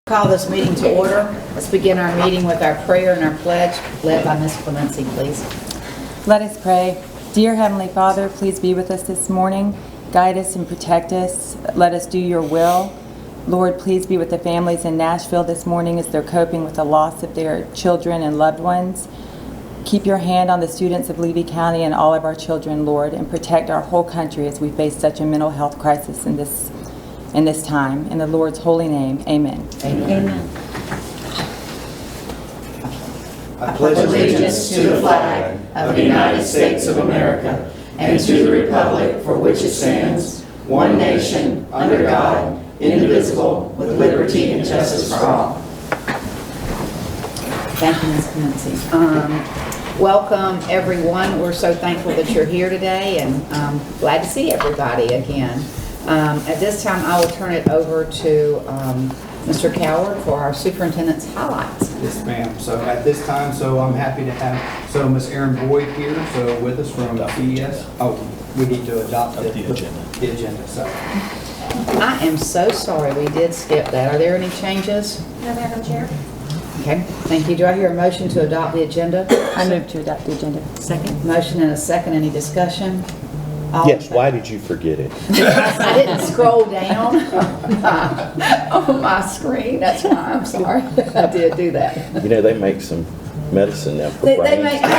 Call this meeting to order. Let's begin our meeting with our prayer and our pledge, led by Ms. Clemency, please. Let us pray. Dear Heavenly Father, please be with us this morning. Guide us and protect us. Let us do your will. Lord, please be with the families in Nashville this morning as they're coping with the loss of their children and loved ones. Keep your hand on the students of Levy County and all of our children, Lord, and protect our whole country as we face such a mental health crisis in this time. In the Lord's holy name, amen. Amen. I pledge allegiance to the flag of the United States of America and to the republic for which it stands, one nation, under God, indivisible, with liberty and justice for all. Thank you, Ms. Clemency. Welcome, everyone. We're so thankful that you're here today and glad to see everybody again. At this time, I will turn it over to Mr. Coward for our superintendent's highlights. Yes, ma'am. So at this time, I'm happy to have, Ms. Erin Boyd here, with us from CES. Oh, we need to adopt the agenda. So I am so sorry we did skip that. Are there any changes? No, Madam Chair. Okay, thank you. Do I hear a motion to adopt the agenda? I move to adopt the agenda. Second. Motion and a second. Any discussion? All Yes, why did you forget it? I didn't scroll down on my screen. That's why. I'm sorry. I did do that. You know, they make some medicine now for They brains. make. I'm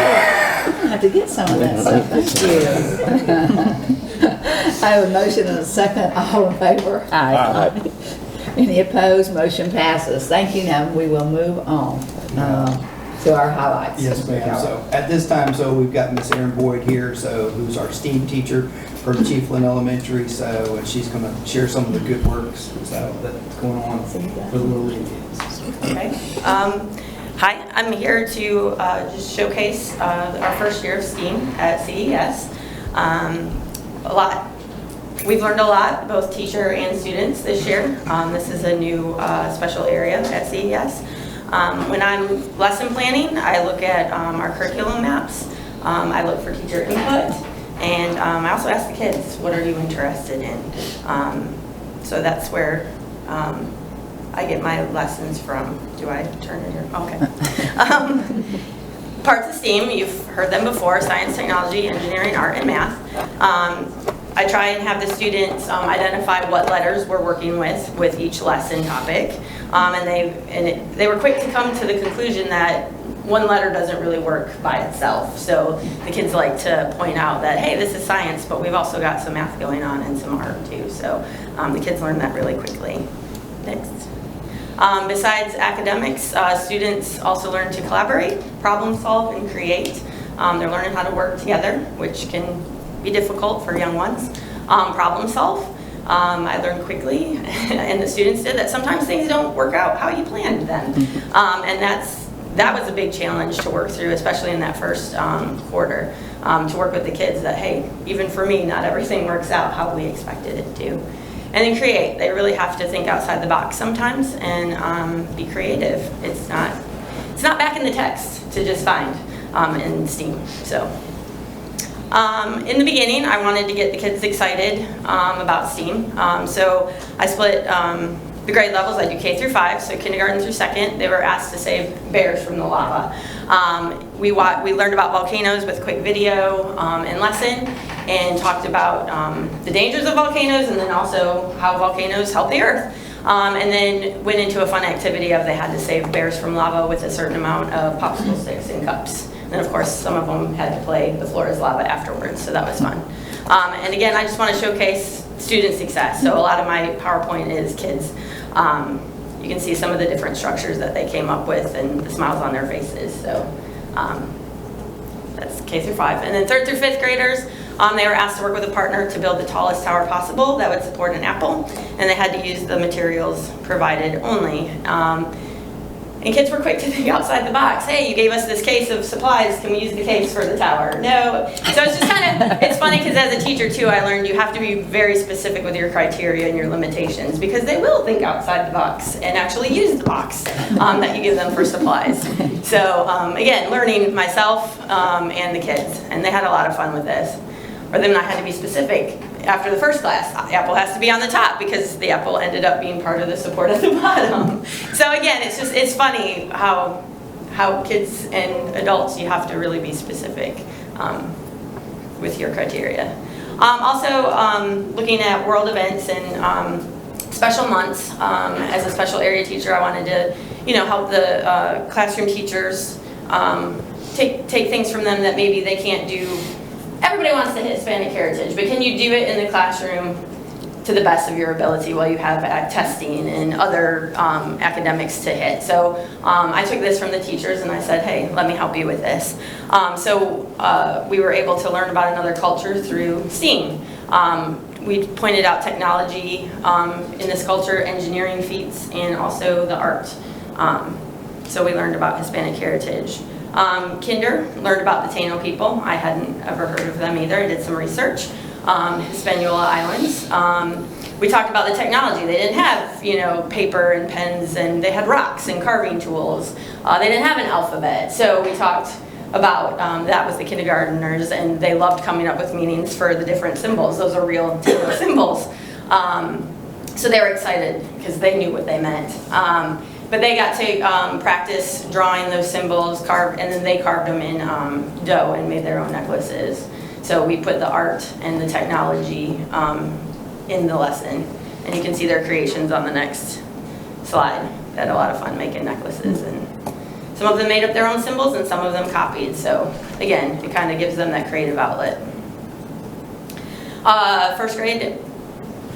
gonna have to get some of that stuff. Thank you. I have a motion and a second. All in favor? Aye. Any opposed? Motion passes. Thank you. Now we will move on to our highlights. yes, ma'am. So at this time, we've got Ms. Erin Boyd here, who's our STEAM teacher from Chiefland Elementary. And she's going to share some of the good works that's going on for the little league kids. Okay. Hi, I'm here to just showcase our first year of STEAM at CES. We've learned a lot, both teacher and students this year. This is a new special area at CES. When I'm lesson planning, I look at our curriculum maps. I look for teacher input, and I also ask the kids, what are you interested in? So that's where I get my lessons from. Do I turn it here? Okay. Parts of STEAM, you've heard them before: science, technology, engineering, art, and math. I try and have the students identify what letters we're working with each lesson topic. They were quick to come to the conclusion that one letter doesn't really work by itself. So the kids like to point out that, hey, this is science, but we've also got some math going on and some art too. So the kids learn that really quickly. Next. Besides academics, students also learn to collaborate, problem solve, and create. They're learning how to work together, which can be difficult for young ones. Problem solve. I learned quickly, and the students did, that sometimes things don't work out how you planned them. And that was a big challenge to work through, especially in that first quarter, to work with the kids that, hey, even for me, not everything works out how we expected it to. And then create. They really have to think outside the box sometimes and be creative. It's not back in the text to just find in STEAM. So. In the beginning, I wanted to get the kids excited about STEAM. So I split the grade levels. I do K through 5, so kindergarten through 2nd. They were asked to save bears from the lava. We learned about volcanoes with quick video and lesson, and talked about the dangers of volcanoes, and then also how volcanoes help the earth. And then went into a fun activity of they had to save bears from lava with a certain amount of popsicle sticks and cups. And of course, some of them had to play The Floor is Lava afterwards, so that was fun. And again, I just want to showcase student success. So a lot of my PowerPoint is kids. You can see some of the different structures that they came up with and the smiles on their faces. So that's K through 5. And then 3rd through 5th graders, they were asked to work with a partner to build the tallest tower possible that would support an apple. And they had to use the materials provided only. And kids were quick to think outside the box. Hey, you gave us this case of supplies. Can we use the case for the tower? No. So it's just it's funny because as a teacher too, I learned you have to be very specific with your criteria and your limitations, because they will think outside the box and actually use the box that you give them for supplies. So again, learning myself and the kids, and they had a lot of fun with this. Or then I had to be specific. after the first class, the apple has to be on the top because the apple ended up being part of the support at the bottom. So again, it's funny how kids and adults, you have to really be specific with your criteria. Also, looking at world events and special months. As a special area teacher, I wanted to, help the classroom teachers take things from them that maybe they can't do. Everybody wants to hit Hispanic heritage, but can you do it in the classroom to the best of your ability while you have testing and other academics to hit? So I took this from the teachers and I said, hey, let me help you with this. So we were able to learn about another culture through STEAM. We pointed out technology in this culture, engineering feats, and also the art. So we learned about Hispanic heritage. Kinder learned about the Taino people. I hadn't ever heard of them either. I did some research. Hispaniola Islands. We talked about the technology. They didn't have, paper and pens, and they had rocks and carving tools. They didn't have an alphabet. So we talked about that with the kindergartners, and they loved coming up with meanings for the different symbols. Those are real Taino symbols. So they were excited because they knew what they meant. But they got to practice drawing those symbols, and then they carved them in dough and made their own necklaces. So we put the art and the technology in the lesson. And you can see their creations on the next slide. They had a lot of fun making necklaces. And some of them made up their own symbols and some of them copied. So again, it kind of gives them that creative outlet. First grade,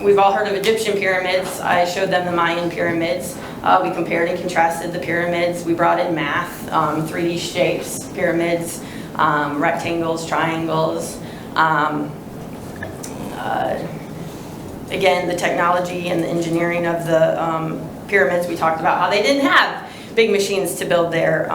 we've all heard of Egyptian pyramids. I showed them the Mayan pyramids. We compared and contrasted the pyramids. We brought in math, 3D shapes, pyramids, rectangles, triangles. Again, the technology and the engineering of the pyramids, we talked about how they didn't have big machines to build their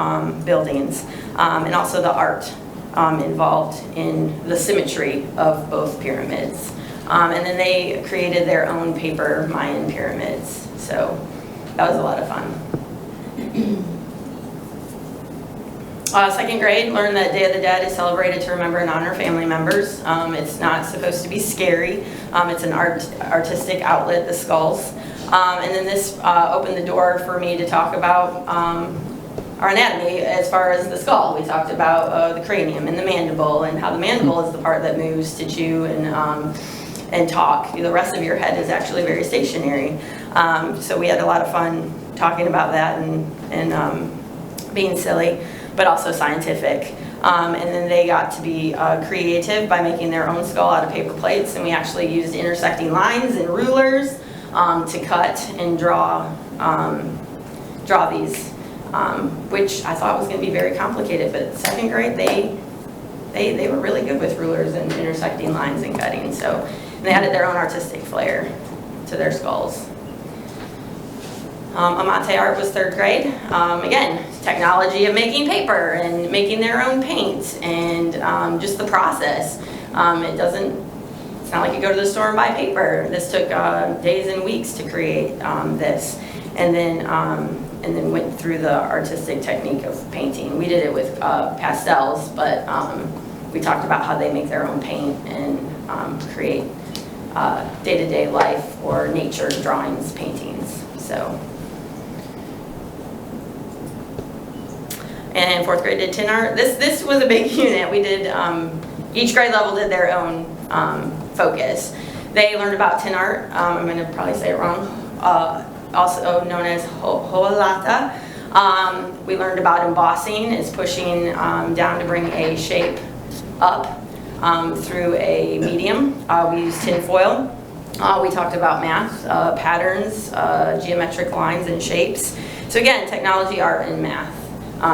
buildings, and also the art involved in the symmetry of both pyramids. And then they created their own paper Mayan pyramids. So that was a lot of fun. Second grade, learned that Day of the Dead is celebrated to remember and honor family members. It's not supposed to be scary. It's an artistic outlet, the skulls. And then this opened the door for me to talk about our anatomy as far as the skull. We talked about the cranium and the mandible, and how the mandible is the part that moves to chew and talk. The rest of your head is actually very stationary. So we had a lot of fun talking about that and being silly, but also scientific. And then they got to be creative by making their own skull out of paper plates, and we actually used intersecting lines and rulers to cut and draw these, which I thought was going to be very complicated. But second grade, they were really good with rulers and intersecting lines and cutting. So they added their own artistic flair to their skulls. Amante Art was third grade. Again, technology of making paper and making their own paint, and just the process. It's not like you go to the store and buy paper. This took days and weeks to create this, and then went through the artistic technique of painting. We did it with pastels, but we talked about how they make their own paint and create day-to-day life or nature drawings, paintings. So. And fourth grade did tin art. This was a big unit. We did, each grade level did their own focus. They learned about tin art. I'm going to probably say it wrong. Also known as ho'olata. We learned about embossing. It's pushing down to bring a shape up through a medium. We used tin foil. We talked about math, patterns, geometric lines and shapes. So again, technology, art, and math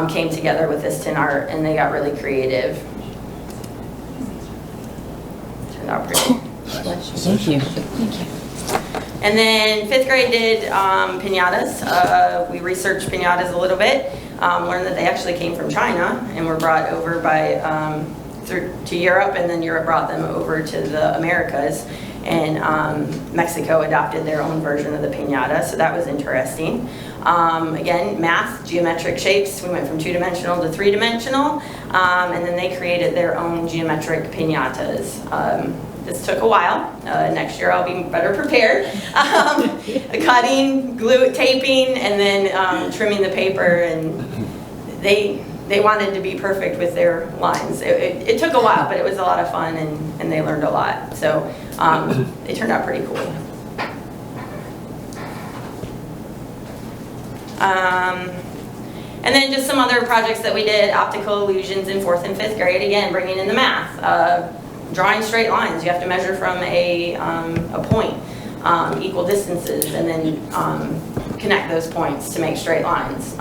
came together with this tin art, and they got really creative. Turned out pretty. Thank you. And then fifth grade did piñatas. We researched piñatas a little bit, learned that they actually came from China and were brought over by to Europe, and then Europe brought them over to the Americas, and Mexico adopted their own version of the piñata, so that was interesting. Again, math, geometric shapes. We went from 2-dimensional to 3-dimensional, and then they created their own geometric piñatas. This took a while. Next year I'll be better prepared. Cutting, taping, and then trimming the paper, and they wanted to be perfect with their lines. It took a while, but it was a lot of fun, and they learned a lot. So it turned out pretty cool. And then just some other projects that we did, optical illusions in 4th and 5th grade, again, bringing in the math. Drawing straight lines, you have to measure from a point, equal distances, and then connect those points to make straight lines.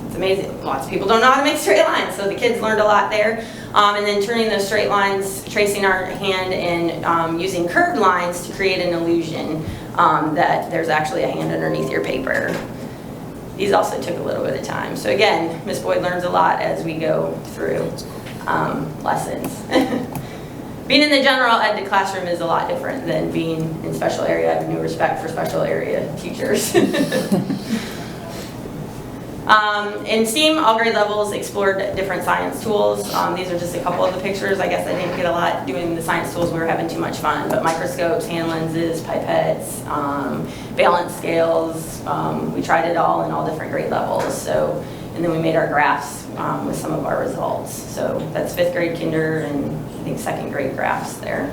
It's amazing. Lots of people don't know how to make straight lines, so the kids learned a lot there. And then turning those straight lines, tracing our hand, and using curved lines to create an illusion that there's actually a hand underneath your paper. These also took a little bit of time. So again, Ms. Boyd learns a lot as we go through lessons. Being in the general ed classroom is a lot different than being in special area. I have new respect for special area teachers. In STEAM, all grade levels explored different science tools. These are just a couple of the pictures. I guess I didn't get a lot doing the science tools. We were having too much fun. But microscopes, hand lenses, pipettes, valence scales. We tried it all in all different grade levels. So, and then we made our graphs with some of our results. So that's 5th grade kinder and I think 2nd grade graphs there.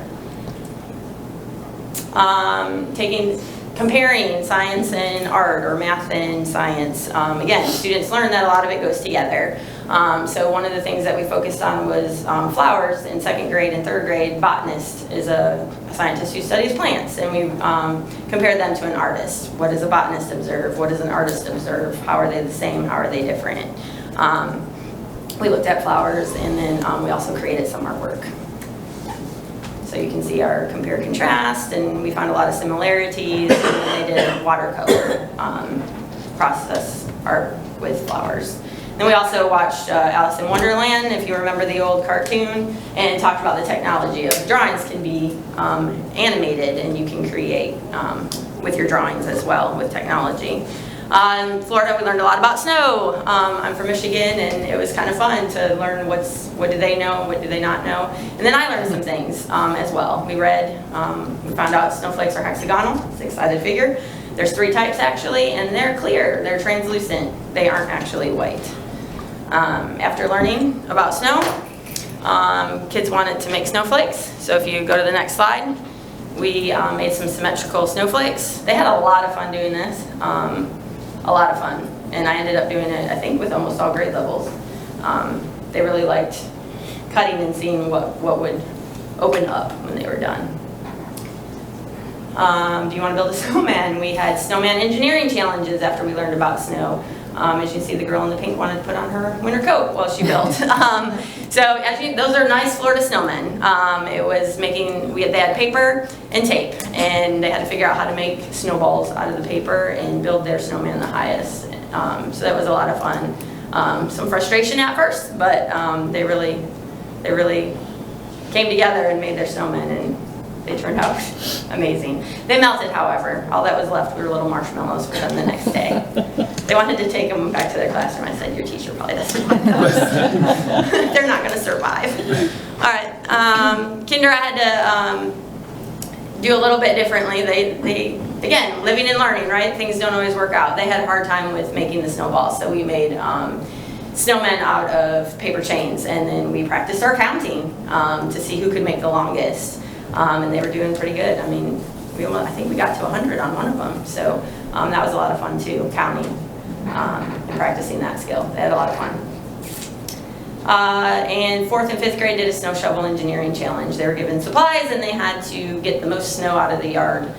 Comparing science and art, or math and science. Again, students learn that a lot of it goes together. So one of the things that we focused on was flowers in 2nd grade and 3rd grade. Botanist is a scientist who studies plants, and we compared them to an artist. What does a botanist observe? What does an artist observe? How are they the same? How are they different? We looked at flowers, and then we also created some artwork. So you can see our compare contrast, and we found a lot of similarities. And then they did watercolor process art with flowers. Then we also watched Alice in Wonderland, if you remember the old cartoon, and talked about the technology of drawings can be animated, and you can create with your drawings as well with technology. In Florida, we learned a lot about snow. I'm from Michigan, and it was kind of fun to learn what do they know, what do they not know. And then I learned some things as well. We read, we found out snowflakes are hexagonal, 6-sided figure. There's 3 types actually, and they're clear, they're translucent. They aren't actually white. After learning about snow, kids wanted to make snowflakes. So if you go to the next slide, we made some symmetrical snowflakes. They had a lot of fun doing this. A lot of fun, and I ended up doing it, I think, with almost all grade levels. They really liked cutting and seeing what would open up when they were done. Do you want to build a snowman? We had snowman engineering challenges after we learned about snow. As you see, the girl in the pink wanted to put on her winter coat while she built. So those are nice Florida snowmen. It was they had paper and tape, and they had to figure out how to make snowballs out of the paper and build their snowman the highest. So that was a lot of fun. Some frustration at first, but they really came together and made their snowmen, and they turned out amazing. They melted, however. All that was left were little marshmallows for them the next day. They wanted to take them back to their classroom. I said, your teacher probably doesn't want those. They're not going to survive. All right. Kinder, I had to do a little bit differently. They again, living and learning, right? Things don't always work out. They had a hard time with making the snowballs, so we made snowmen out of paper chains, and then we practiced our counting to see who could make the longest. And they were doing pretty good. I mean, I think we got to 100 on one of them. So that was a lot of fun too, counting and practicing that skill. They had a lot of fun. And 4th and 5th grade did a snow shovel engineering challenge. They were given supplies, and they had to get the most snow out of the yard.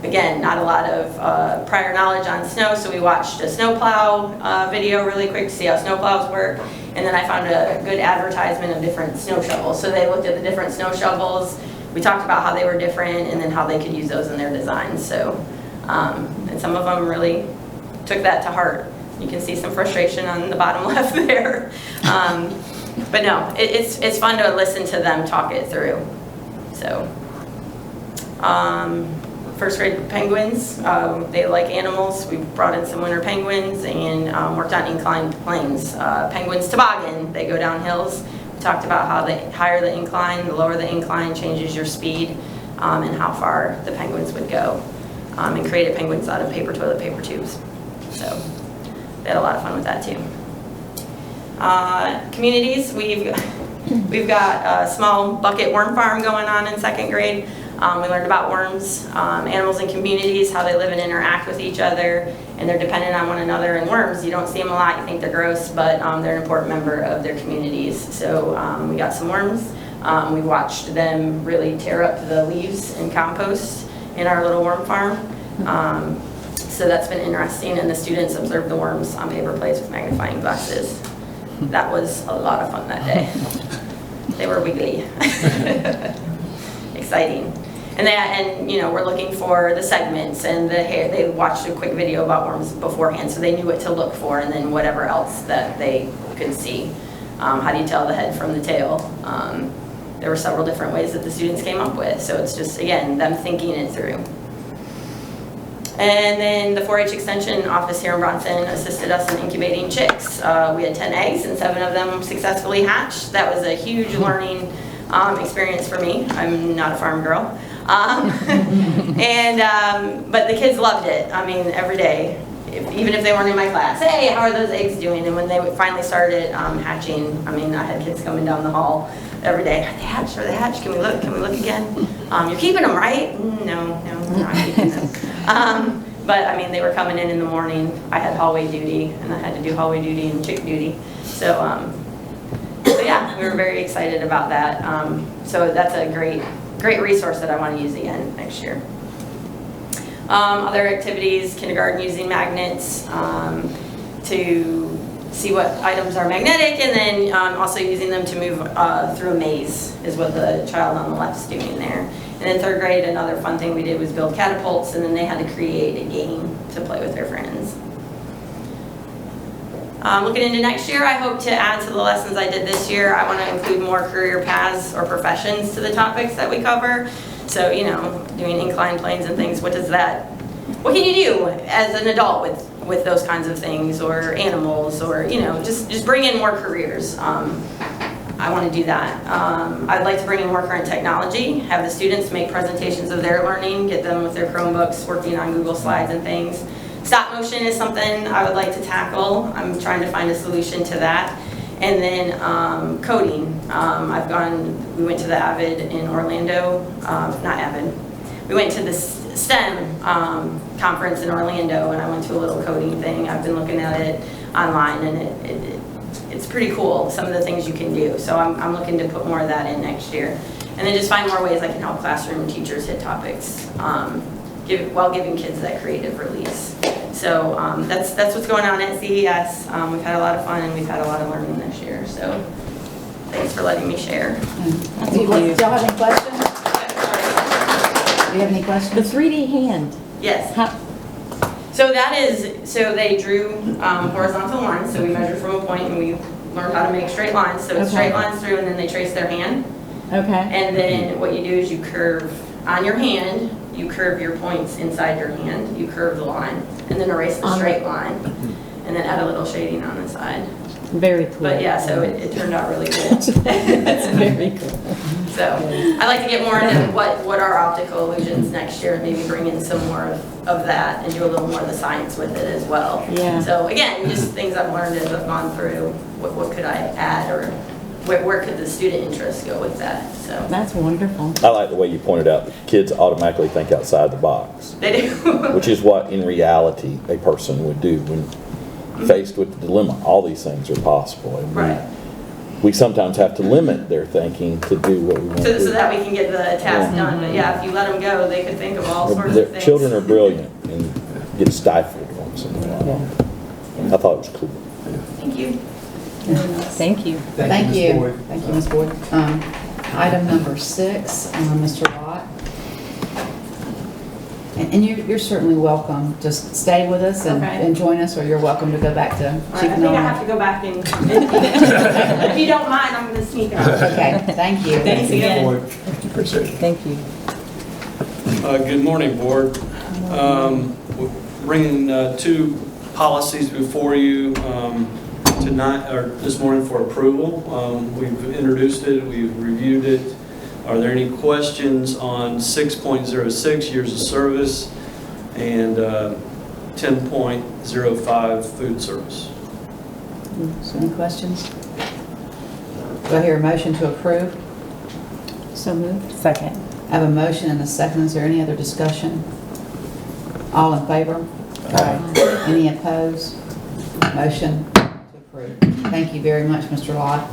Again, not a lot of prior knowledge on snow, so we watched a snowplow video really quick to see how snowplows work. And then I found a good advertisement of different snow shovels. So they looked at the different snow shovels. We talked about how they were different, and then how they could use those in their designs. So, and some of them really took that to heart. You can see some frustration on the bottom left there. But no, it's fun to listen to them talk it through. So, 1st grade penguins, they like animals. We brought in some winter penguins and worked on inclined planes. Penguins toboggan, they go down hills. We talked about how the higher the incline, the lower the incline changes your speed and how far the penguins would go, and created penguins out of toilet paper tubes. So they had a lot of fun with that too. Communities, we've got a small bucket worm farm going on in 2nd grade. We learned about worms, animals in communities, how they live and interact with each other, and they're dependent on one another. And worms, you don't see them a lot, you think they're gross, but they're an important member of their communities. So we got some worms. We watched them really tear up the leaves and compost in our little worm farm. So that's been interesting, and the students observed the worms on paper plates with magnifying glasses. That was a lot of fun that day. They were wiggly. Exciting. And you know, we're looking for the segments and the hair. They watched a quick video about worms beforehand, so they knew what to look for, and then whatever else that they could see. How do you tell the head from the tail? There were several different ways that the students came up with, so it's just, again, them thinking it through. And then the 4-H Extension office here in Bronson assisted us in incubating chicks. We had 10 eggs and 7 of them successfully hatched. That was a huge learning experience for me. I'm not a farm girl. But the kids loved it. I mean, every day, even if they weren't in my class, hey, how are those eggs doing? And when they finally started hatching, I mean, I had kids coming down the hall every day. Are they hatched? Are they hatched? Can we look? Can we look again? You're keeping them, right? No, we're not keeping them. But I mean, they were coming in the morning. I had hallway duty, and I had to do hallway duty and chick duty. So yeah, we were very excited about that. So that's a great resource that I want to use again next year. Other activities, kindergarten using magnets to see what items are magnetic, and then also using them to move through a maze is what the child on the left is doing there. And in 3rd grade, another fun thing we did was build catapults, and then they had to create a game to play with their friends. Looking into next year, I hope to add to the lessons I did this year. I want to include more career paths or professions to the topics that we cover. So, you know, doing inclined planes and things, what can you do as an adult with those kinds of things, or animals, or, you know, just bring in more careers. I want to do that. I'd like to bring in more current technology, have the students make presentations of their learning, get them with their Chromebooks working on Google Slides and things. Stop motion is something I would like to tackle. I'm trying to find a solution to that. And then coding. We went to the AVID in Orlando, not AVID. We went to the STEM conference in Orlando, and I went to a little coding thing. I've been looking at it online, and it's pretty cool, some of the things you can do. So I'm looking to put more of that in next year. And then just find more ways I can help classroom teachers hit topics while giving kids that creative release. So that's what's going on at CES. We've had a lot of fun, and we've had a lot of learning this year. So thanks for letting me share. Do y'all have any questions? Do you have any questions? The 3D hand. Yes. How, So they drew horizontal lines, so we measured from a point and we learned how to make straight lines. So it's straight lines through, and then they trace their hand. okay. And then what you do is you curve on your hand, you curve your points inside your hand, you curve the line, and then erase the straight line, and then add a little shading on the side. Very cool. But yeah, so it turned out really cool. That's very cool. So I'd like to get more into what are optical illusions next year, and maybe bring in some more of that and do a little more of the science with it as well. Yeah. So again, just things I've learned as I've gone through. What could I add, or where could the student interest go with that? So That's wonderful. I like the way you pointed out that kids automatically think outside the box, they do. which is what in reality a person would do when faced with the dilemma. All these things are possible. And Right. we sometimes have to limit their thinking to do what we want to do. So that we can get the task done. But yeah, if you let them go, they could think of all sorts of things. Children are brilliant and get stifled once in a while. I thought it was cool. Thank you. Thank you. Thank Ms. you. Boyd. Thank you, Ms. Boyd. Item number 6, Mr. Lott. And you're certainly welcome. Just stay with us Okay. and join us, or you're welcome to go back to I Chief think I have to go back and, if you don't mind, I'm going to sneak out. Okay, thank you. Thanks again. Boyd. Thank you. Good morning, Board. We're bringing 2 policies before you. tonight, or this morning for approval. We've introduced it, we've reviewed it. Are there any questions on 6.06, years of service, and 10.05, food service? So any questions? Do I hear a motion to approve? So moved. Second. I have a motion and a second. Is there any other discussion? All in favor? Aye. Any opposed? Motion to approve. Thank you very much, Mr. Lott.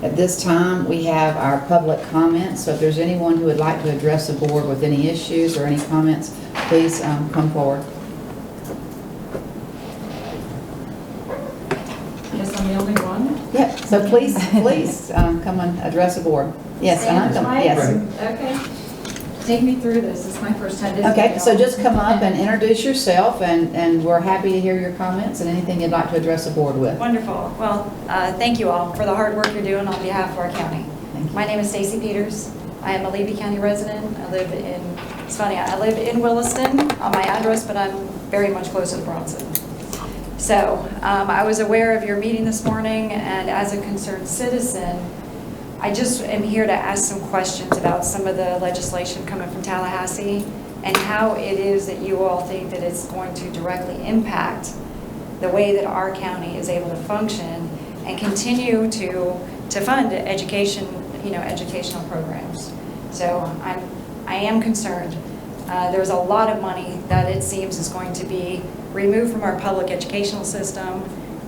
At this time, we have our public comments, so if there's anyone who would like to address the board with any issues or any comments, please come forward. Guess I'm the only one? Yeah, so please come and address the board. Yes, Stand tight? yes. Okay. Take me through this. This is my first time visiting. Okay, so y'all. just come up and introduce yourself, and we're happy to hear your comments and anything you'd like to address the board with. Wonderful. Well, thank you all for the hard work you're doing on behalf of our county. Thank you. My name is Stacy I am a Levy County resident. It's funny, I live in Williston on my address, but I'm very much closer to Bronson. So I was aware of your meeting this morning, and as a concerned citizen, I just am here to ask some questions about some of the legislation coming from Tallahassee and how it is that you all think that it's going to directly impact the way that our county is able to function and continue to fund education, educational programs. So I am concerned. There's a lot of money that it seems is going to be removed from our public educational system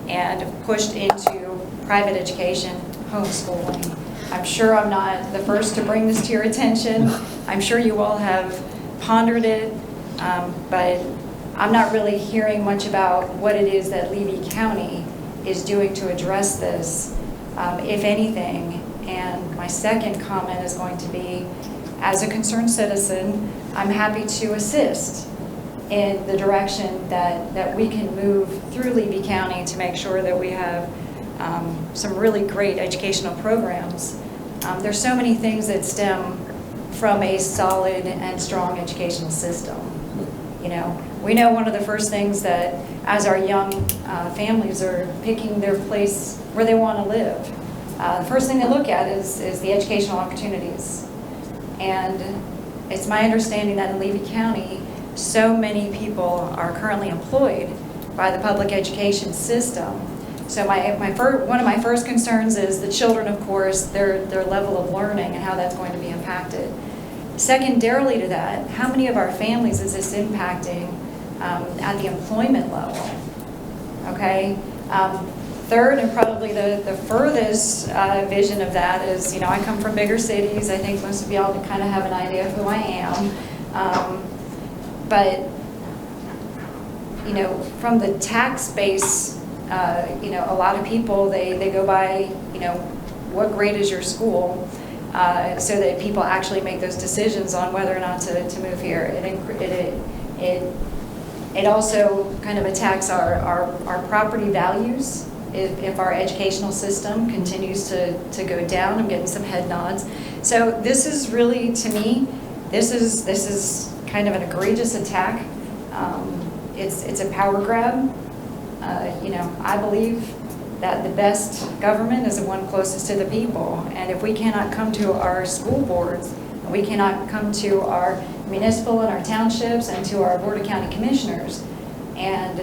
and pushed into private education, homeschooling. I'm sure I'm not the first to bring this to your attention. I'm sure you all have pondered it, but I'm not really hearing much about what it is that Levy County is doing to address this, if anything. And my second comment is going to be, as a concerned citizen, I'm happy to assist in the direction that we can move through Levy County to make sure that we have some really great educational programs. There's so many things that stem from a solid and strong educational system. We know one of the first things that as our young families are picking their place where they want to live, the first thing they look at is the educational opportunities. And it's my understanding that in Levy County, so many people are currently employed by the public education system. So one of my first concerns is the children, of course, their level of learning and how that's going to be impacted. Secondarily to that, how many of our families is this impacting at the employment level? Okay. Third, and probably the furthest vision of that is, I come from bigger cities. I think most of y'all kind of have an idea of who I am. But from the tax base, a lot of people, they go by, what grade is your school, so that people actually make those decisions on whether or not to move here. It also kind of attacks our property values if our educational system continues to go down. I'm getting some head nods. So this is really, to me, this is kind of an egregious attack. It's a power grab. I believe that the best government is the one closest to the people. And if we cannot come to our school boards, and we cannot come to our municipal and our townships and to our Board of County Commissioners and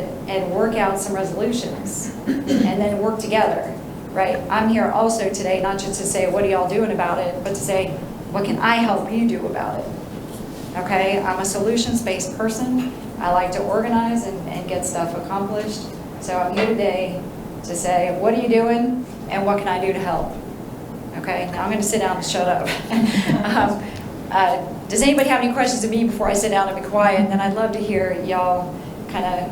work out some resolutions and then work together, right? I'm here also today, not just to say, what are y'all doing about it, but to say, what can I help you do about it? Okay, I'm a solutions-based person. I like to organize and get stuff accomplished. So I'm here today to say, what are you doing and what can I do to help? Okay, now I'm going to sit down and shut up. Does anybody have any questions of me before I sit down and be quiet? And then I'd love to hear y'all kind of,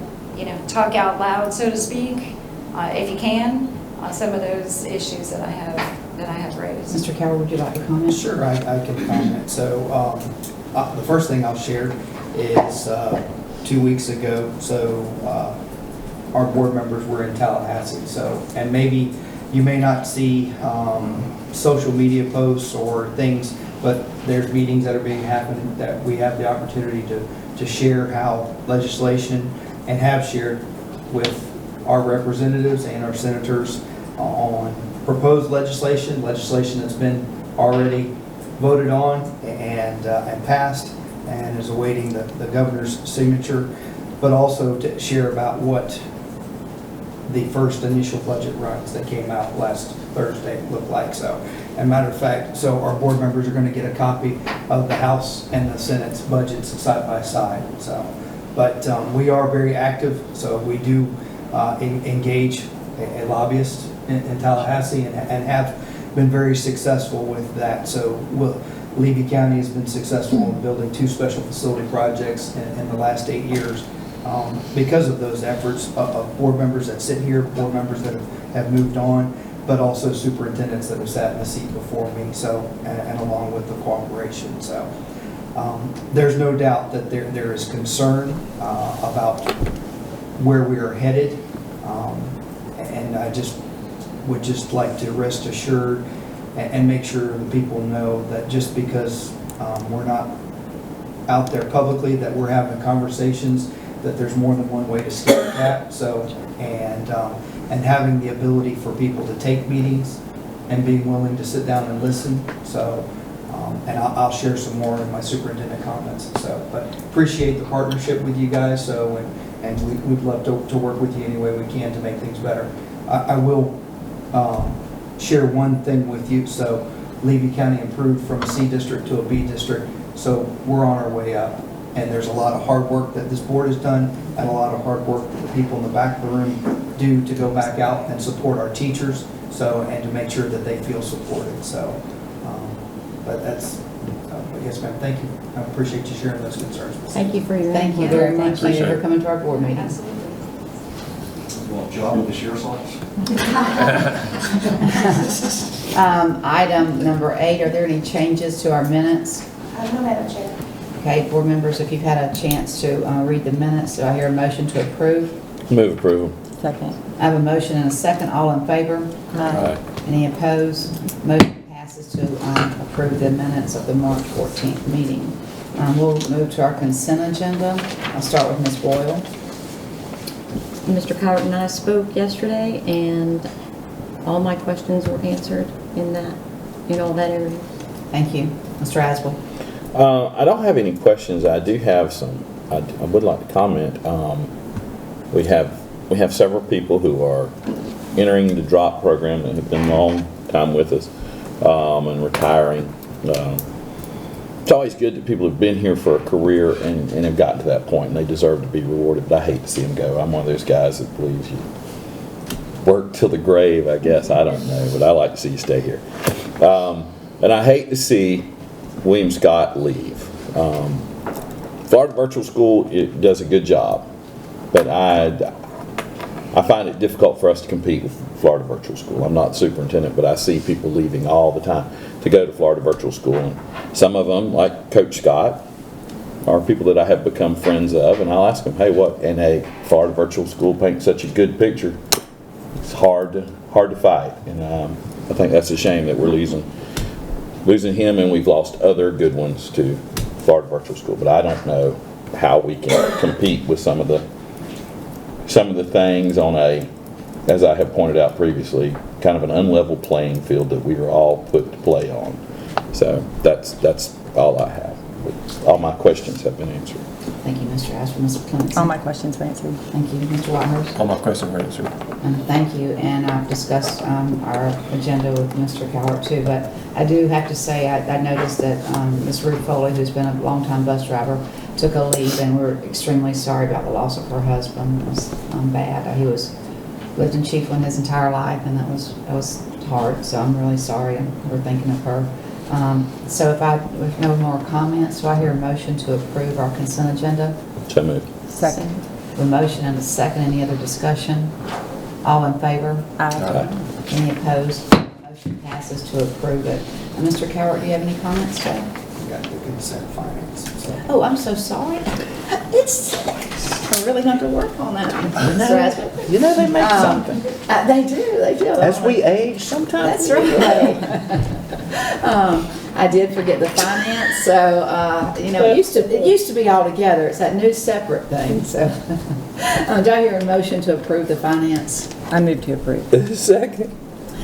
talk out loud, so to speak, if you can, on some of those issues that I have raised. Mr. Coward, would you like to comment? Sure, I can comment. So the first thing I'll share is 2 weeks ago, our board members were in Tallahassee. And maybe you may not see social media posts or things, but there's meetings that are being happened that we have the opportunity to share how legislation, and have shared with our representatives and our senators on proposed legislation that's been already voted on and passed and is awaiting the governor's signature, but also to share about what the first initial budget runs that came out last Thursday looked like. So, as a matter of fact, so our board members are going to get a copy of the House and the Senate's budgets side by side. So, but we are very active, so we do engage a lobbyist in Tallahassee and have been very successful with that. So Levy County has been successful in building 2 special facility projects in the last 8 years because of those efforts of board members that sit here, board members that have moved on, but also superintendents that have sat in the seat before me, so, and along with the cooperation. So there's no doubt that there is concern about where we are headed, and I would just like to rest assured and make sure the people know that just because we're not out there publicly, that we're having conversations, that there's more than one way to skin a cat. So, and having the ability for people to take meetings and being willing to sit down and listen. So, and I'll share some more in my superintendent comments. So, but appreciate the partnership with you guys. So, and we'd love to work with you any way we can to make things better. I will share one thing with you. So, Levy County improved from a C district to a B district. So we're on our way up. And there's a lot of hard work that this board has done and a lot of hard work that the people in the back of the room do to go back out and support our teachers, so, and to make sure that they feel supported. So, but that's, I guess, ma'am, thank you. I appreciate you sharing those concerns. Thank you for your Thank you input. very much. Thank you for coming to our board meetings. You want a job with the sheriff's office? Item number 8, are there any changes to our minutes? No, Madam Chair. Okay, board members, if you've had a chance to read the minutes, do I hear a motion to approve? Move approval. Second. I have a motion and a second. All in favor? Aye. Any opposed? Motion passes to approve the minutes of the March 14th meeting. We'll move to our consent agenda. I'll start with Ms. Boyle. Mr. Cowart and I spoke yesterday, and all my questions were answered in all that area. Thank you. Mr. Aswell. I don't have any questions. I do have some. I would like to comment. We have several people who are entering the DROP program that have been a long time with us and retiring. It's always good that people have been here for a career and have gotten to that point, and they deserve to be rewarded, but I hate to see them go. I'm one of those guys that believes you work till the grave, I guess. I don't know, but I like to see you stay here. And I hate to see William Scott leave. Florida Virtual School, it does a good job, but I find it difficult for us to compete with Florida Virtual School. I'm not superintendent, but I see people leaving all the time to go to Florida Virtual School. And some of them, like Coach Scott, are people that I have become friends of, and I'll ask them, hey, what in a Florida Virtual School paints such a good picture? It's hard to fight, and I think that's a shame that we're losing him, and we've lost other good ones to Florida Virtual School. But I don't know how we can compete with some of the things on a, as I have pointed out previously, kind of an unlevel playing field that we are all put to play on. So that's all I have. All my questions have been answered. Thank you, Mr. Aswell. Mr. Clements. All my questions were answered. Thank you, Mr. Whitehurst. All my questions were answered. Thank you, and I've discussed our agenda with Mr. Cowart too, but I do have to say, I noticed that Ms. Ruth Foley, who's been a longtime bus driver, took a leave, and we're extremely sorry about the loss of her husband. It was bad. He lived in Chiefland his entire life, and that was hard, so I'm really sorry, and we're thinking of her. So with no more comments, do I hear a motion to approve our consent agenda? So moved. Second. A motion and a second. Any other discussion? All in favor? Aye. Any opposed? Motion passes to approve it. Mr. Cowart, do you have any comments today? We got the consent finance. So. Oh, I'm so sorry. I really have to work on that. Mr. Aswell. You know, they make something. They do. As we age, sometimes. That's right. I did forget the finance, so, you know, it used to be all together. It's that new separate thing, so. Do I hear a motion to approve the finance? I move to approve. Second.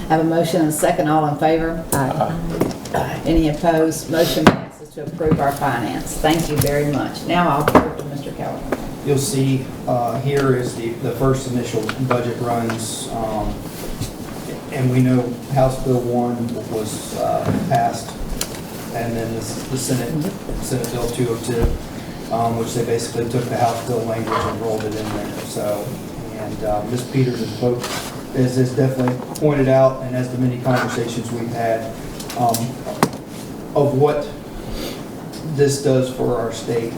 Have a motion and a second, all in favor? Aye. Any opposed? Motion passes to approve our finance. Thank you very much. Now I'll turn to Mr. Keller. You'll see here is the first initial budget runs. And we know House Bill 1 was passed, and then the Senate Bill 202, which they basically took the House Bill language and rolled it in there. So, and Ms. Peters has definitely pointed out, and as the many conversations we've had, of what this does for our state.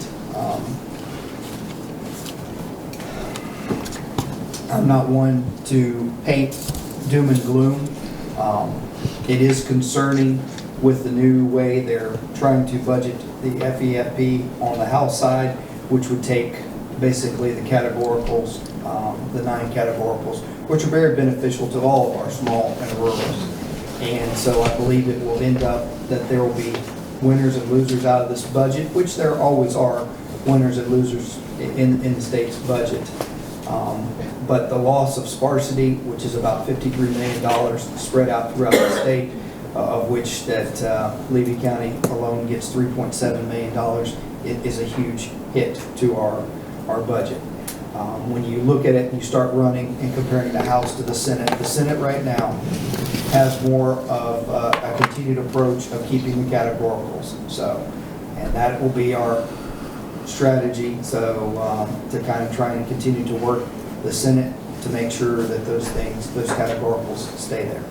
I'm not one to paint doom and gloom. It is concerning with the new way they're trying to budget the FEFP on the House side, which would take basically the categoricals, the 9 categoricals, which are very beneficial to all of our small and rurals. And so I believe it will end up that there will be winners and losers out of this budget, which there always are winners and losers in the state's budget. But the loss of sparsity, which is about $53 million spread out throughout the state, of which that Levy County alone gets $3.7 million, it is a huge hit to our budget. When you look at it and you start running and comparing the House to the Senate right now has more of a continued approach of keeping the categoricals. So, and that will be our strategy. So to kind of try and continue to work the Senate to make sure that those categoricals stay there.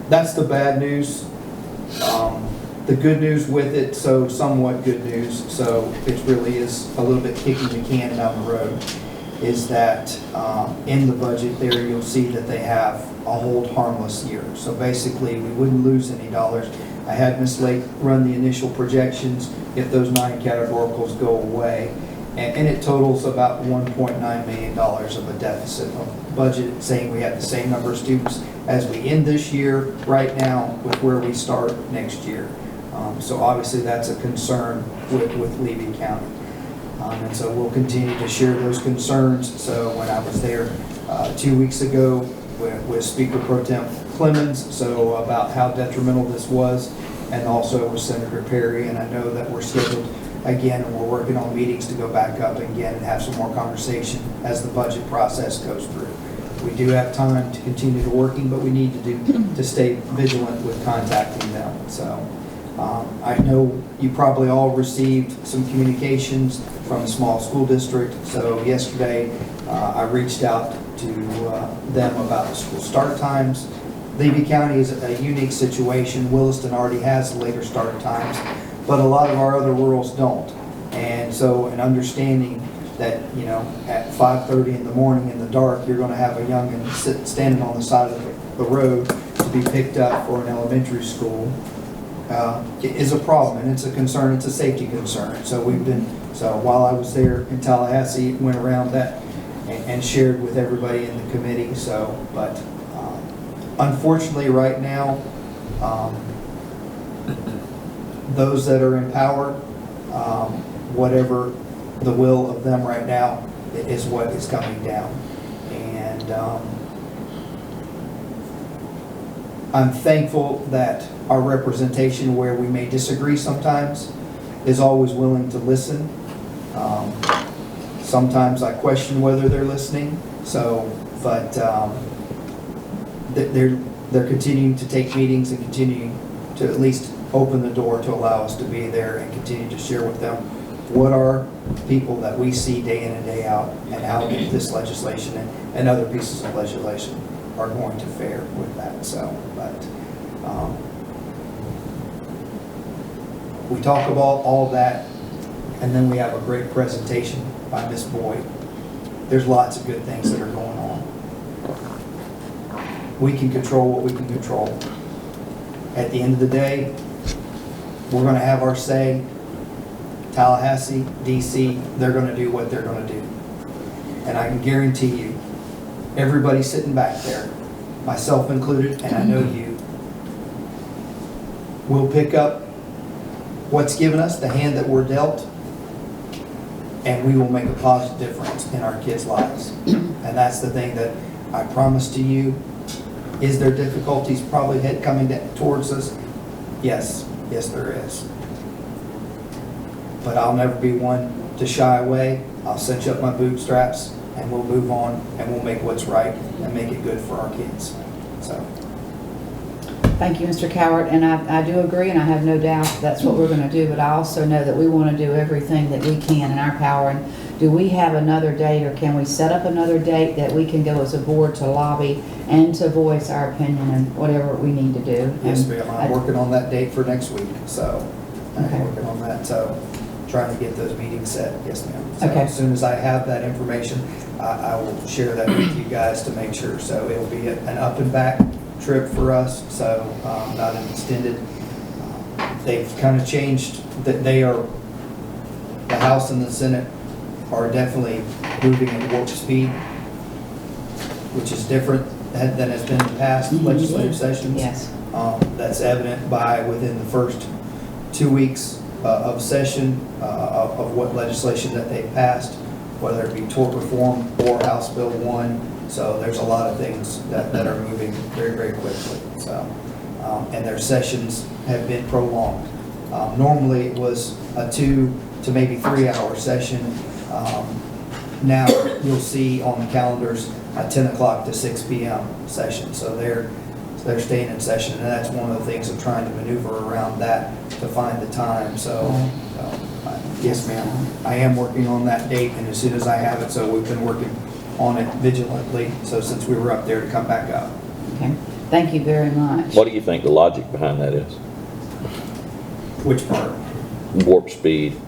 That's the bad news. The good news with it, so somewhat good news, so it really is a little bit kicking the can down the road, is that in the budget there you'll see that they have a hold harmless year. So basically we wouldn't lose any dollars. I had Ms. Lake run the initial projections if those 9 categoricals go away. And it totals about $1.9 million of a deficit of budget, saying we have the same number of students as we end this year right now with where we start next year. So obviously that's a concern with Levy County. And so we'll continue to share those concerns. So when I was there 2 weeks ago with Speaker Pro Tem Clemens, so about how detrimental this was, and also with Senator Perry, and I know that we're scheduled again, and we're working on meetings to go back up again and have some more conversation as the budget process goes through. We do have time to continue to working, but we need to stay vigilant with contacting them. So I know you probably all received some communications from a small school district. So yesterday I reached out to them about the school start times. Levy County is a unique situation. Williston already has later start times, but a lot of our other rurals don't. And so an understanding that, you know, at 5:30 in the morning in the dark, you're going to have a youngin' standing on the side of the road to be picked up for an elementary school is a problem, and it's a concern. It's a safety concern. So while I was there in Tallahassee, went around that and shared with everybody in the committee. So, but unfortunately right now, those that are in power, whatever the will of them right now is what is coming down. And I'm thankful that our representation, where we may disagree sometimes, is always willing to listen. Sometimes I question whether they're listening. So, but they're continuing to take meetings and continuing to at least open the door to allow us to be there and continue to share with them what are people that we see day in and day out, and how this legislation and other pieces of legislation are going to fare with that. So, but we talk about all that, and then we have a great presentation by Ms. Boyd. There's lots of good things that are going on. We can control what we can control. At the end of the day, we're going to have our say. Tallahassee, DC, they're going to do what they're going to do. And I can guarantee you, everybody sitting back there, myself included, and I know you, we'll pick up what's given us, the hand that we're dealt, and we will make a positive difference in our kids' lives. And that's the thing that I promise to you. Is there difficulties probably coming towards us? Yes, yes there is. But I'll never be one to shy away. I'll cinch up my bootstraps and we'll move on and we'll make what's right and make it good for our kids. So. Thank you, Mr. Cowart, and I do agree, and I have no doubt that's what we're going to do, but I also know that we want to do everything that we can in our power. And do we have another date, or can we set up another date that we can go as a board to lobby and to voice our opinion and whatever we need to do? Yes, ma'am. I'm working on that date for next week, so Okay. I'm working on that, so trying to get those meetings set. Yes, ma'am. So Okay. as soon as I have that information, I will share that with you guys to make sure. So it'll be an up and back trip for us, so not an extended. They've kind of changed, that they are, the House and the Senate are definitely moving at warp speed, which is different than has been in past legislative sessions. Yes. That's evident by within the first 2 weeks of session of what legislation that they've passed, whether it be tort reform or House Bill 1. So there's a lot of things that are moving very, very quickly. So, and their sessions have been prolonged. Normally it was a 2 to maybe 3 hour session. Now you'll see on the calendars a 10 o'clock to 6 p.m. session. So they're staying in session, and that's one of the things of trying to maneuver around that to find the time. So, yes, ma'am, I am working on that date, and as soon as I have it, so we've been working on it vigilantly, so since we were up there to come back up. Okay. Thank you very much. What do you think the logic behind that is? Which part? Warp speed.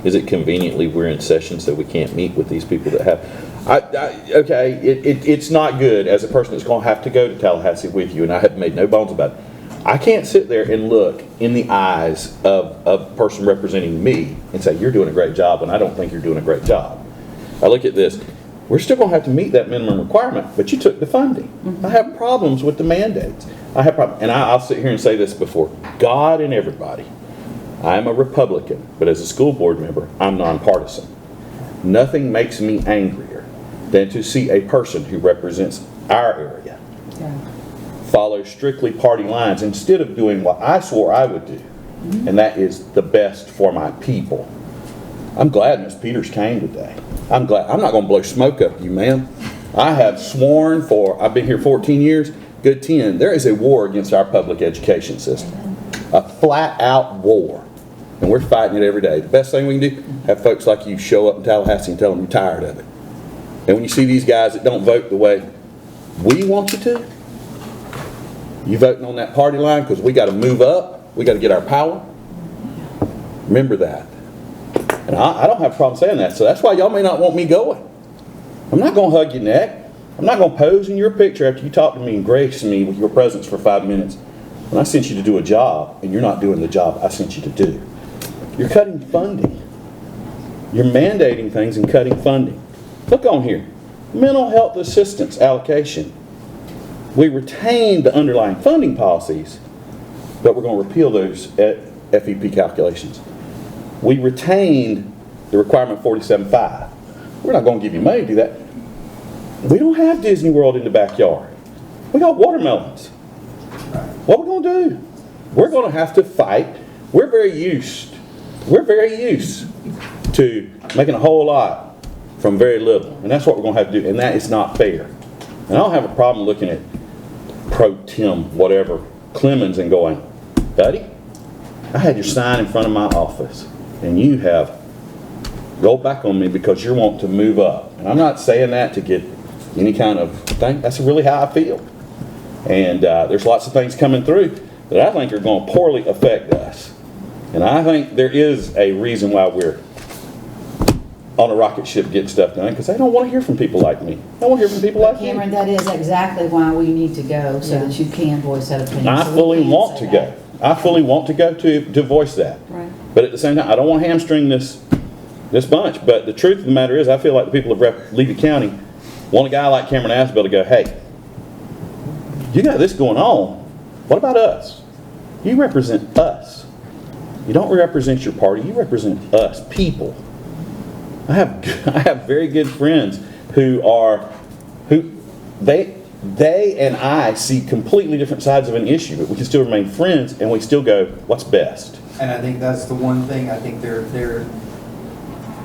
Is it conveniently we're in session so we can't meet with these people that have... okay, it's not good as a person that's going to have to go to Tallahassee with you, and I have made no bones about it. I can't sit there and look in the eyes of a person representing me and say, you're doing a great job, and I don't think you're doing a great job. I look at this. We're still going to have to meet that minimum requirement, but you took the funding. I have problems with the mandates. And I'll sit here and say this before God and everybody. I'm a Republican, but as a school board member, I'm nonpartisan. Nothing makes me angrier than to see a person who represents our area follow strictly party lines instead of doing what I swore I would do, and that is the best for my people. I'm glad Ms. Peters came today. I'm glad. I'm not going to blow smoke up you, ma'am. I have sworn I've been here 14 years, good 10. There is a war against our public education system. A flat-out war. And we're fighting it every day. The best thing we can do, have folks like you show up in Tallahassee and tell them you're tired of it. And when you see these guys that don't vote the way we want you to, you voting on that party line because we got to move up, we got to get our power. Remember that. And I don't have a problem saying that, so that's why y'all may not want me going. I'm not going to hug your neck. I'm not going to pose in your picture after you talk to me and grace me with your presence for 5 minutes when I sent you to do a job and you're not doing the job I sent you to do. You're cutting funding. You're mandating things and cutting funding. Look on here. Mental health assistance allocation. We retained the underlying funding policies, but we're going to repeal those FEP calculations. We retained the requirement 47.5. We're not going to give you money to do that. We don't have Disney World in the backyard. We got watermelons. What are we going to do? We're going to have to fight. We're very used to making a whole lot from very little. And that's what we're going to have to do. And that is not fair. And I don't have a problem looking at Pro Tem, whatever, Clemens and going, buddy, I had your sign in front of my office. And you have rolled back on me because you're wanting to move up. And I'm not saying that to get any kind of thing. That's really how I feel. And there's lots of things coming through that I think are going to poorly affect us. And I think there is a reason why we're on a rocket ship getting stuff done, because they don't want to hear from people like me. They don't want to hear from people like you. Cameron, that is exactly why we need to go, so that you can voice that opinion. I So we fully can want say to that. go. I fully want to go to voice that. Right. But at the same time, I don't want to hamstring this bunch. But the truth of the matter is, I feel like the people of Levy County want a guy like Cameron Asbell to go, hey, you got this going on. What about us? You represent us. You don't represent your party, you represent us, people. I have very good friends who they and I see completely different sides of an issue, but we can still remain friends and we still go, what's best? And I think that's the one thing, I think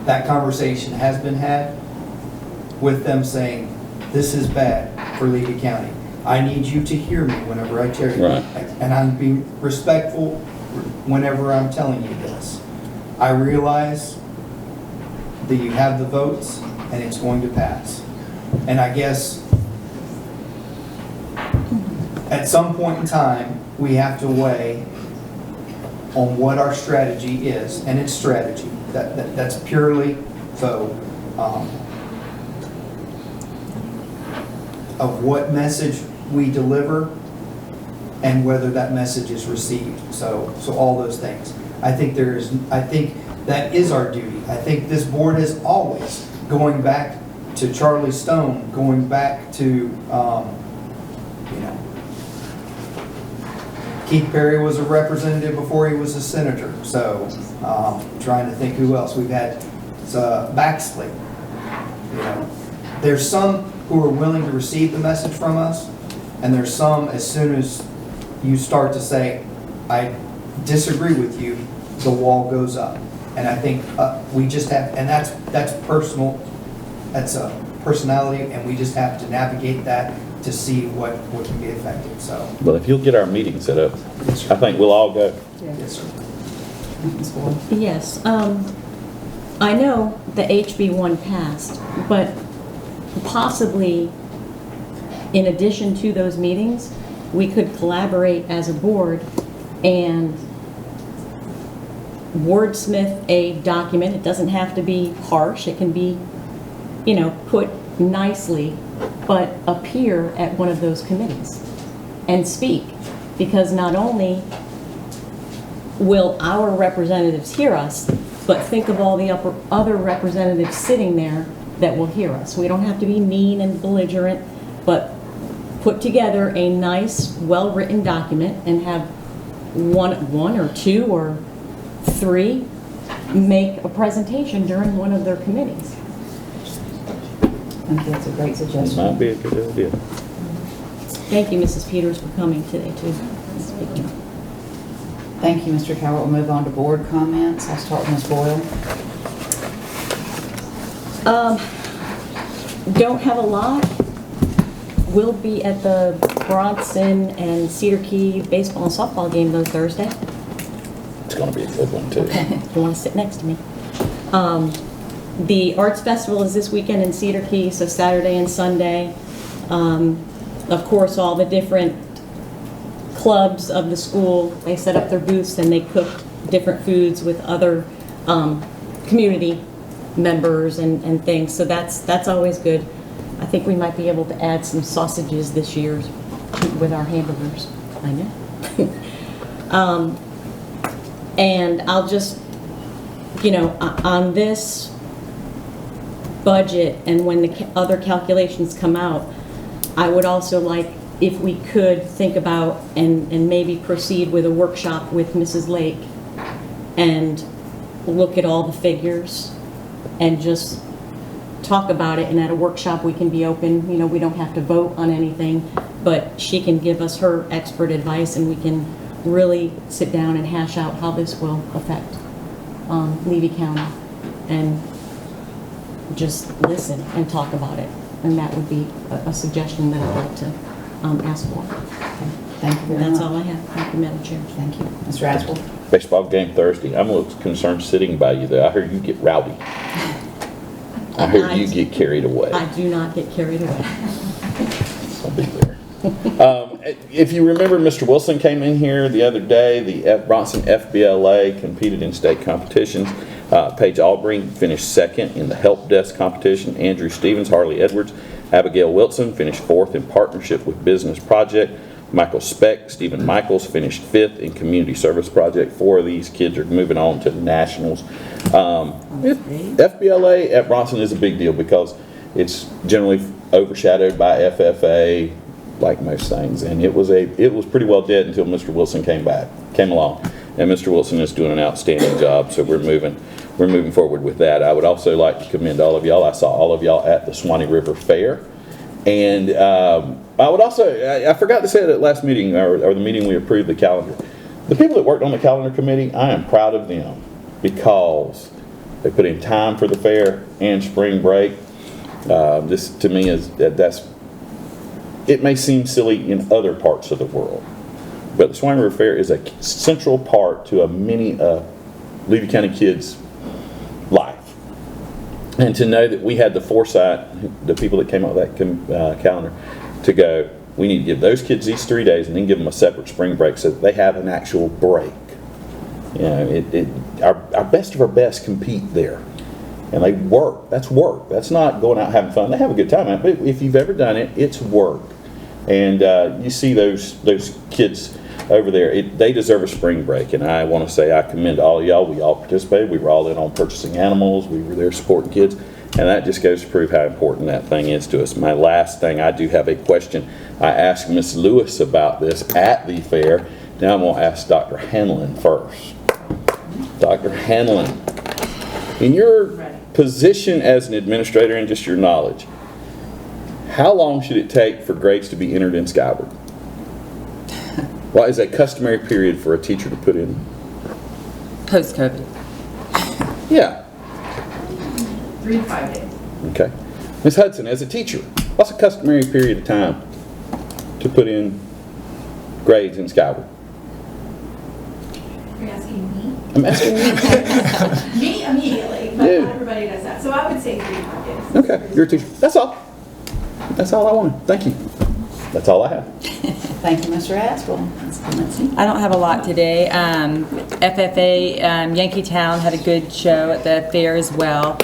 that conversation has been had with them saying, this is bad for Levy County. I need you to hear me whenever I tell you. Right. And I'm being respectful whenever I'm telling you this. I realize that you have the votes and it's going to pass. And I guess at some point in time, we have to weigh on what our strategy is, and it's strategy. That's purely so of what message we deliver and whether that message is received. So all those things. I think that is our duty. I think this board is always going back to Charlie Stone, going back to Keith Perry was a representative before he was a senator. So trying to think who else we've had. It's Baxley. There's some who are willing to receive the message from us, and there's some, as soon as you start to say, I disagree with you, the wall goes up. And I think we just have, and that's personal, that's a personality, and we just have to navigate that to see what can be effective. So, Well, if you'll get our meeting set up, I think we'll all go. yes, sir. Yes, I know the HB1 passed, but possibly in addition to those meetings, we could collaborate as a board and wordsmith a document. It doesn't have to be harsh. It can be, put nicely, but appear at one of those committees and speak. Because not only will our representatives hear us, but think of all the other representatives sitting there that will hear us. We don't have to be mean and belligerent, but put together a nice, well-written document and have one or two or three make a presentation during one of their committees. I think that's a great That suggestion. might be a good idea. Thank you, Mrs. Peters, for coming today, too. Speaking. Thank you, Mr. Cowart. We'll move on to board comments. I'll start with Ms. Boyle. Don't have a lot. We'll be at the Bronson and Cedar Key baseball and softball game though Thursday. It's going to be a good one, too. If you want to sit next to me. The Arts Festival is this weekend in Cedar Key, so Saturday and Sunday. Of course, all the different clubs of the school, they set up their booths and they cook different foods with other community members and things, so that's always good. I think we might be able to add some sausages this year with our hamburgers. I know. And I'll just, on this budget and when the other calculations come out, I would also like, if we could think about and maybe proceed with a workshop with Mrs. Lake and look at all the figures and just talk about it, and at a workshop we can be open, we don't have to vote on anything, but she can give us her expert advice and we can really sit down and hash out how this will affect Levy County and just listen and talk about it. And that would be a suggestion that I'd like to ask for. Thank you very much. That's all I have. Thank you, Madam Chair. Thank you. Ms. Rascal? Baseball game Thursday. I'm a little concerned sitting by you there. I heard you get rowdy. I heard you get carried away. I do not get carried away. I'll be there. If you remember, Mr. Wilson came in here the other day. The Bronson FBLA competed in state competitions. Paige Albring finished second in the help desk competition. Andrew Stevens, Harley Edwards, Abigail Wilson finished fourth in partnership with Business Project. Michael Speck, Stephen Michaels finished fifth in community service project. 4 of these kids are moving on to nationals. FBLA at Bronson is a big deal because it's generally overshadowed by FFA, like most things. And it was pretty well dead until Mr. Wilson came along. And Mr. Wilson is doing an outstanding job, so we're moving forward with that. I would also like to commend all of y'all. I saw all of y'all at the Swanee River Fair. And I would also, I forgot to say it at last meeting, or the meeting we approved the calendar. The people that worked on the calendar committee, I am proud of them because they put in time for the fair and spring break. This to me it may seem silly in other parts of the world, but the Swanee River Fair is a central part to a many Levy County kids' life. And to know that we had the foresight, the people that came up with that calendar, to go, we need to give those kids these 3 days and then give them a separate spring break so that they have an actual break. You know, our best of our best compete there. And they work. That's work. That's not going out having fun. They have a good time. But if you've ever done it, it's work. And you see those kids over there, they deserve a spring break. And I want to say I commend all of y'all. We all participated. We were all in on purchasing animals. We were there supporting kids. And that just goes to prove how important that thing is to us. My last thing, I do have a question. I asked Ms. Lewis about this at the fair. Now I'm going to ask Dr. Hanlon first. Dr. Hanlon, in your position as an administrator and just your knowledge, how long should it take for grades to be entered in Skyward? What is a customary period for a teacher to put in? Post-COVID. Yeah. 3 to 5 days. Okay. Ms. Hudson, as a teacher, what's a customary period of time to put in grades in Skyward? Are you asking me? I'm asking you. Me immediately, but Yeah. not everybody does that. So I would say 3 to 5 days. Okay, you're a teacher. That's all. That's all I wanted. Thank you. That's all I have. Thank you, Mr. Aswell. Ms. Clemency. I don't have a lot today. FFA Yankeetown had a good show at the fair as well.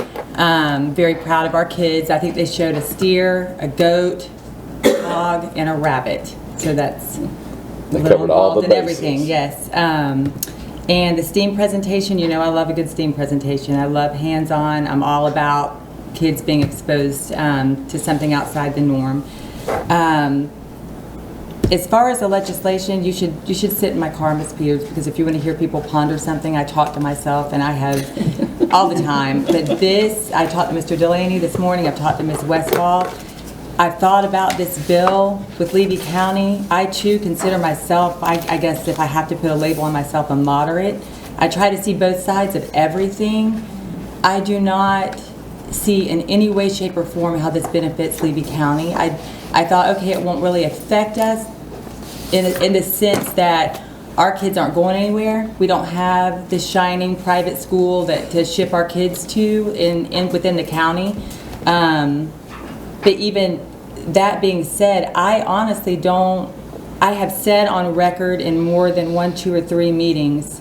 Very proud of our kids. I think they showed a steer, a goat, a hog, and a rabbit. So that's a They little covered all involved the in everything. bases. Yes. And the STEAM presentation, you know, I love a good STEAM presentation. I love hands-on. I'm all about kids being exposed to something outside the norm. As far as the legislation, you should sit in my car, Ms. Peters, because if you want to hear people ponder something, I talk to myself, and I have all the time. But I talked to Mr. Delaney this morning. I've talked to Ms. Westfall. I've thought about this bill with Levy County. I too consider myself, I guess if I have to put a label on myself, a moderate. I try to see both sides of everything. I do not see in any way, shape, or form how this benefits Levy County. I thought, okay, it won't really affect us in the sense that our kids aren't going anywhere. We don't have this shining private school to ship our kids to within the county. But even that being said, I honestly don't, I have said on record in more than 1, 2, or 3 meetings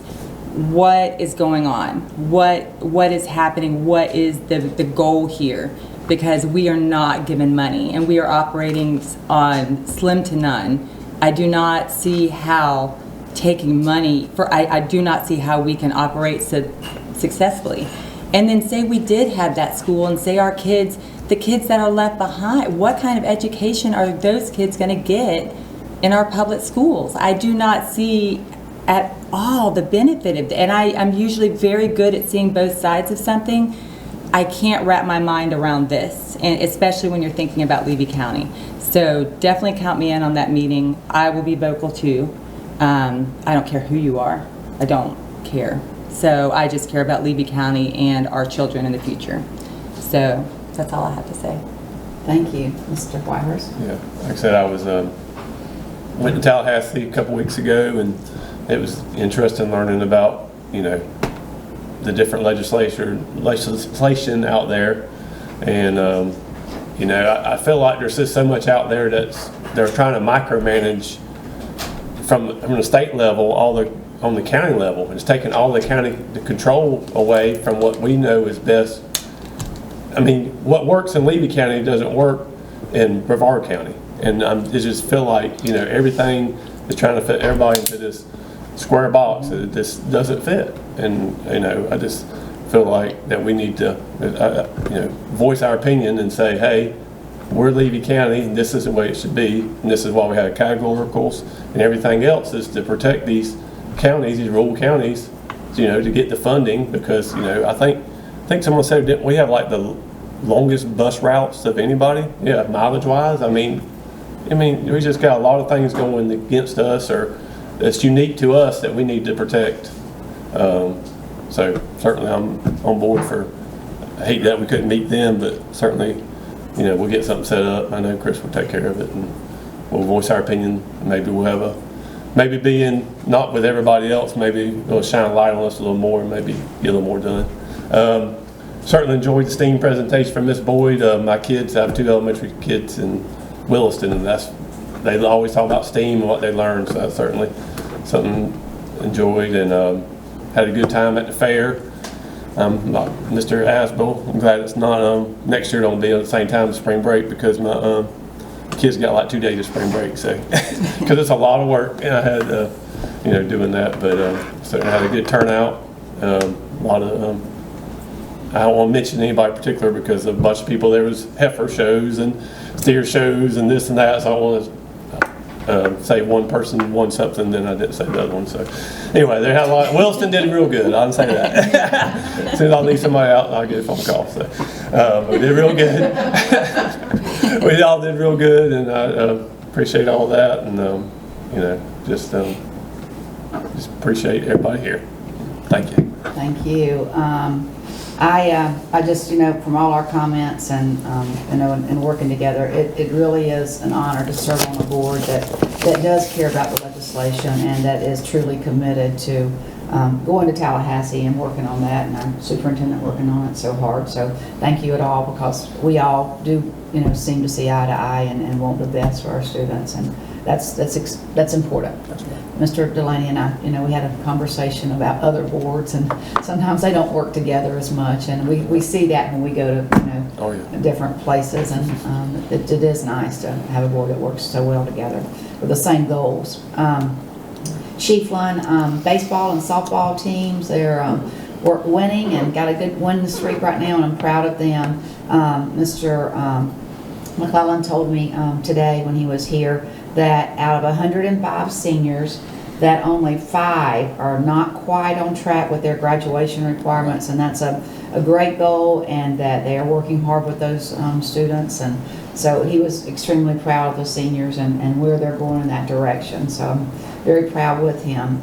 what is going on, what is happening, what is the goal here, because we are not given money and we are operating on slim to none. I do not see how taking money I do not see how we can operate successfully. And then say we did have that school and say our kids, the kids that are left behind, what kind of education are those kids going to get in our public schools? I do not see at all the benefit of that. And I'm usually very good at seeing both sides of something. I can't wrap my mind around this, and especially when you're thinking about Levy County. So definitely count me in on that meeting. I will be vocal too. I don't care who you are. I don't care. So I just care about Levy County and our children in the future. So that's all I have to say. Thank you, Mr. Whitehurst. Yeah, like I said, I was went to Tallahassee a couple weeks ago, and it was interesting learning about, you know, the different legislation out there. And you know, I feel like there's just so much out there they're trying to micromanage from the state level on the county level. It's taking all the control away from what we know is best. I mean, what works in Levy County doesn't work in Brevard County. And I just feel like, you know, everything is trying to fit everybody into this square box that just doesn't fit. And, you know, I just feel like that we need to, you know, voice our opinion and say, hey, we're Levy County, and this is the way it should be, and this is why we have categoricals, and everything else is to protect these counties, these rural counties, you know, to get the funding, because, you know, I think someone said, didn't we have like the longest bus routes of anybody? Yeah, mileage wise. I mean, we just got a lot of things going against us, or that's unique to us that we need to protect. So certainly I'm on board for, I hate that we couldn't meet them, but certainly, you know, we'll get something set up. I know Chris will take care of it, and we'll voice our opinion. Maybe we'll have maybe being not with everybody else, maybe it'll shine a light on us a little more, and maybe get a little more done. Certainly enjoyed the STEAM presentation from Ms. Boyd. My kids, I have 2 elementary kids in Williston, and they always talk about STEAM and what they learned, so that's certainly something enjoyed, and had a good time at the fair. Mr. Asbel, I'm glad it's not, next year don't be at the same time as spring break, because my kids got like 2 days of spring break, so, because it's a lot of work, and I had, you know, doing that, but certainly had a good turnout. A lot of, I don't want to mention anybody in particular, because a bunch of people, there was heifer shows and steer shows and this and that, so I want to say one person won something, then I didn't say the other one. So anyway, they had a lot. Williston did real good. I didn't say that. As soon as I leave somebody out, I'll get a phone call. So we did real good. We all did real good, and I appreciate all that, and you know, just appreciate everybody here. Thank you. Thank you. I just, you know, from all our comments and, you know, and working together, it really is an honor to serve on a board that does care about the legislation and that is truly committed to going to Tallahassee and working on that, and our superintendent working on it so hard. So thank you at all, because we all do, you know, seem to see eye to eye and want the best for our students, and that's important. Mr. Delaney and I, you know, we had a conversation about other boards, and sometimes they don't work together as much, and we see that when we go to, you know, different places, and it is nice to have a board that works so well together with the same goals. Chiefland baseball and softball teams, they're winning and got a good winning streak right now, and I'm proud of them. Mr. McClellan told me today when he was here that out of 105 seniors, that only 5 are not quite on track with their graduation requirements, and that's a great goal, and that they are working hard with those students. And so he was extremely proud of the seniors and where they're going in that direction. So I'm very proud with him.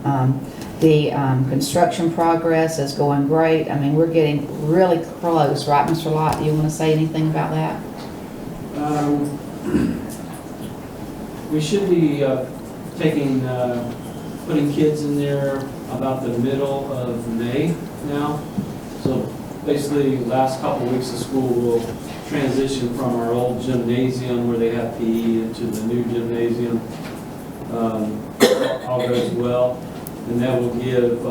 The construction progress is going great. I mean, we're getting really close, right, Mr. Lott? Do you want to say anything about that? We should be putting kids in there about the middle of May now. So basically, last couple of weeks of school will transition from our old gymnasium where they have PE into the new gymnasium. All goes well, and that will give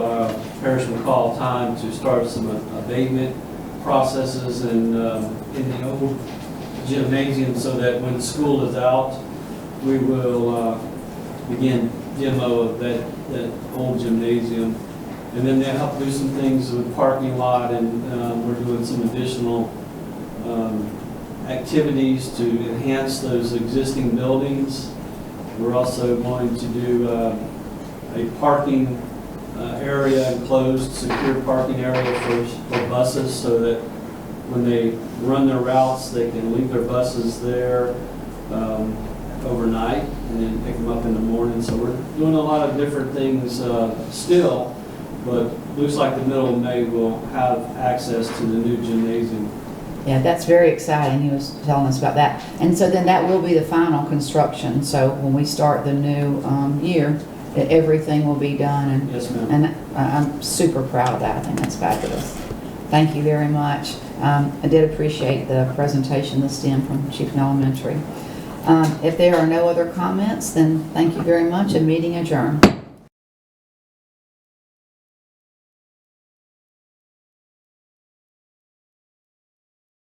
Parish McCall time to start some abatement processes in the old gymnasium, so that when school is out, we will begin demo of that old gymnasium. And then they'll help do some things with parking lot, and we're doing some additional activities to enhance those existing buildings. We're also going to do a parking area, enclosed, secure parking area for buses, so that when they run their routes, they can leave their buses there overnight and then pick them up in the morning. So we're doing a lot of different things still, but looks like the middle of May we'll have access to the new gymnasium. Yeah, that's very exciting. He was telling us about that. And so then that will be the final construction. So when we start the new year, everything will be done. And, yes, ma'am. And I'm super proud of that. I think that's fabulous. Thank you very much. I did appreciate the presentation, the STEM from Chiefland Elementary. If there are no other comments, then thank you very much, and meeting adjourned.